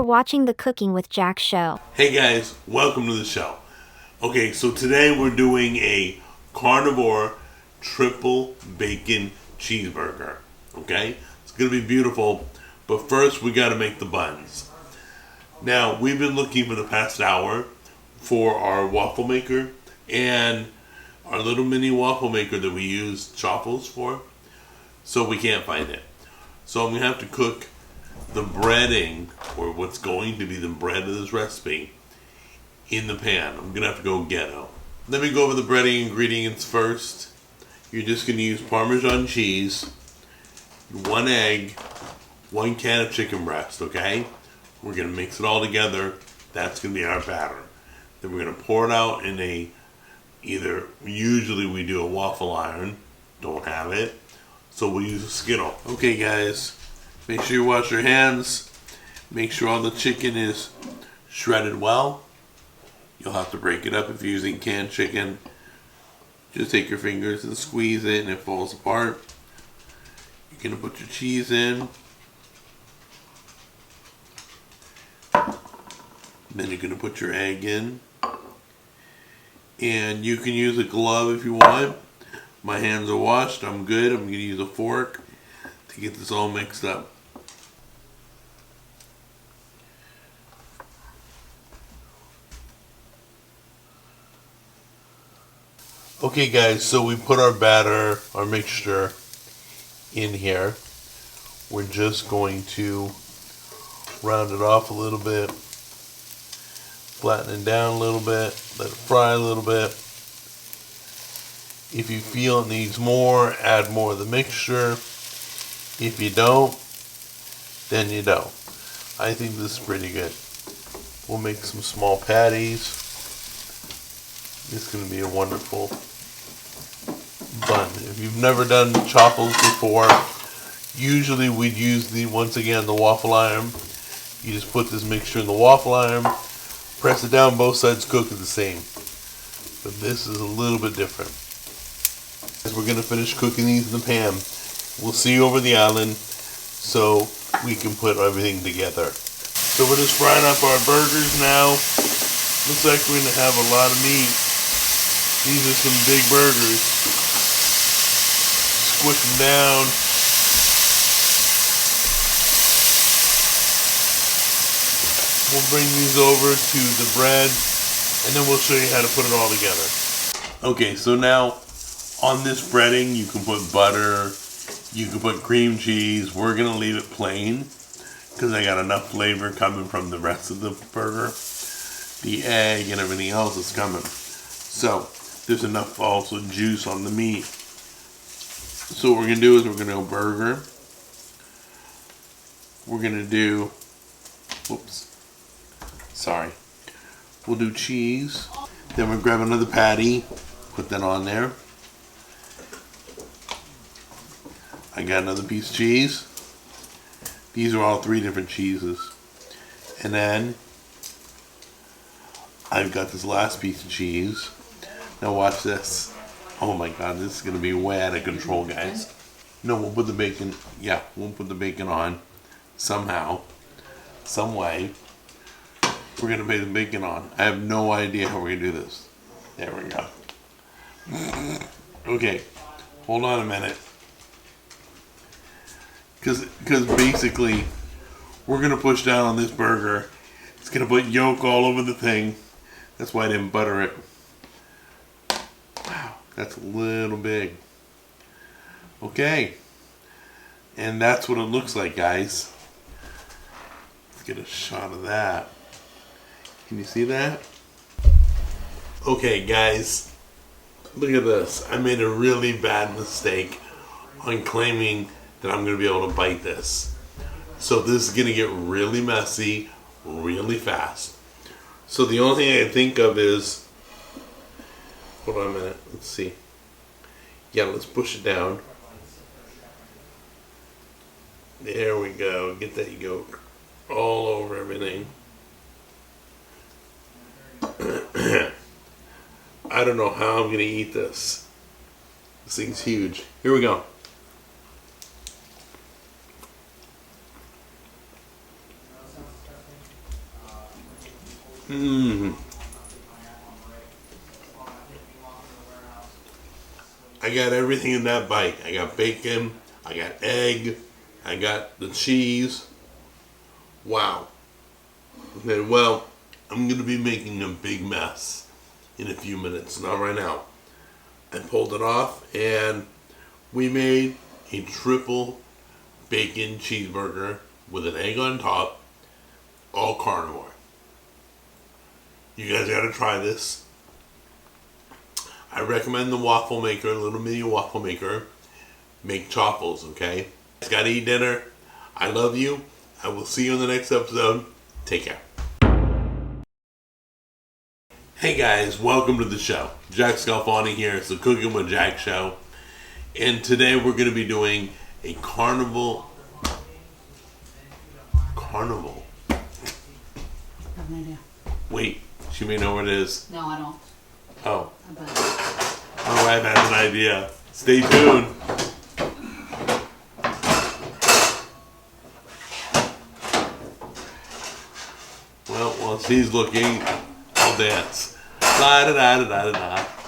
watching the Cooking with Jack show. Hey guys, welcome to the show. Okay, so today we're doing a carnivore triple bacon cheeseburger. Okay, it's gonna be beautiful, but first we gotta make the buns. Now, we've been looking for the past hour for our waffle maker and our little mini waffle maker that we use chaffles for, so we can't find it. So I'm gonna have to cook the breading, or what's going to be the bread of this recipe, in the pan. I'm gonna have to go ghetto. Let me go over the breading ingredients first. You're just gonna use Parmesan cheese, 1 egg, 1 can of chicken breast, okay? We're gonna mix it all together. That's gonna be our batter. Then we're gonna pour it out in usually we do a waffle iron, don't have it, so we'll use a skittle. Okay guys, make sure you wash your hands. Make sure all the chicken is shredded well. You'll have to break it up if you're using canned chicken. Just take your fingers and squeeze it and it falls apart. You're gonna put your cheese in. Then you're gonna put your egg in. And you can use a glove if you want. My hands are washed, I'm good. I'm gonna use a fork to get this all mixed up. Okay guys, so we put our batter, our mixture in here. We're just going to round it off a little bit, flatten it down a little bit, let it fry a little bit. If you feel it needs more, add more of the mixture. If you don't, then you don't. I think this is pretty good. We'll make some small patties. It's going to be a wonderful bun. If you've never done chaffles before, usually we'd use the waffle iron. You just put this mixture in the waffle iron, press it down, both sides cook it the same. But this is a little bit different. We're going to finish cooking these in the pan. We'll see you over the island so we can put everything together. So we're just frying up our burgers now. Looks like we're going to have a lot of meat. These are some big burgers. Squish them down. We'll bring these over to the bread and then we'll show you how to put it all together. Okay, so now on this breading, you can put butter, you can put cream cheese. We're going to leave it plain because I got enough flavor coming from the rest of the burger. The egg and everything else is coming. So there's enough also juice on the meat. So what we're going to do is we're going to go burger. We're going to do, we'll do cheese. Then we'll grab another patty, put that on there. I got another piece of cheese. These are all 3 different cheeses. And then I've got this last piece of cheese. Now watch this. Oh my god, this is going to be way out of control, guys. No, we'll put the bacon, we'll put the bacon on somehow, some way. We're going to put the bacon on. I have no idea how we're going to do this. There we go. Okay, hold on a minute. Because basically, we're going to push down on this burger. It's going to put yolk all over the thing. That's why I didn't butter it. Wow, that's a little big. Okay. And that's what it looks like, guys. Let's get a shot of that. Can you see that? Okay, guys. Look at this. I made a really bad mistake on claiming that I'm going to be able to bite this. So this is going to get really messy really fast. So the only thing I can think of is, hold on a minute, let's see. Yeah, let's push it down. There we go. Get that yolk all over everything. I don't know how I'm going to eat this. This thing's huge. Here we go. I got everything in that bite. I got bacon, I got egg, I got the cheese. Wow. Okay, well, I'm going to be making a big mess in a few minutes, not right now. I pulled it off and we made a triple bacon cheeseburger with an egg on top, all carnivore. You guys gotta try this. I recommend the waffle maker, a little mini waffle maker. Make chaffles, okay? Guys, gotta eat dinner. I love you. I will see you in the next episode. Take care. Hey guys, welcome to the show. Jack Scalfani here. It's the Cooking with Jack show. And today we're going to be doing a carnival. Carnival? I have no idea. Wait, she may know what it is. No, I don't. Oh. I bet. My wife has an idea. Stay tuned. Well, while she's looking, I'll dance. La da da da da da da.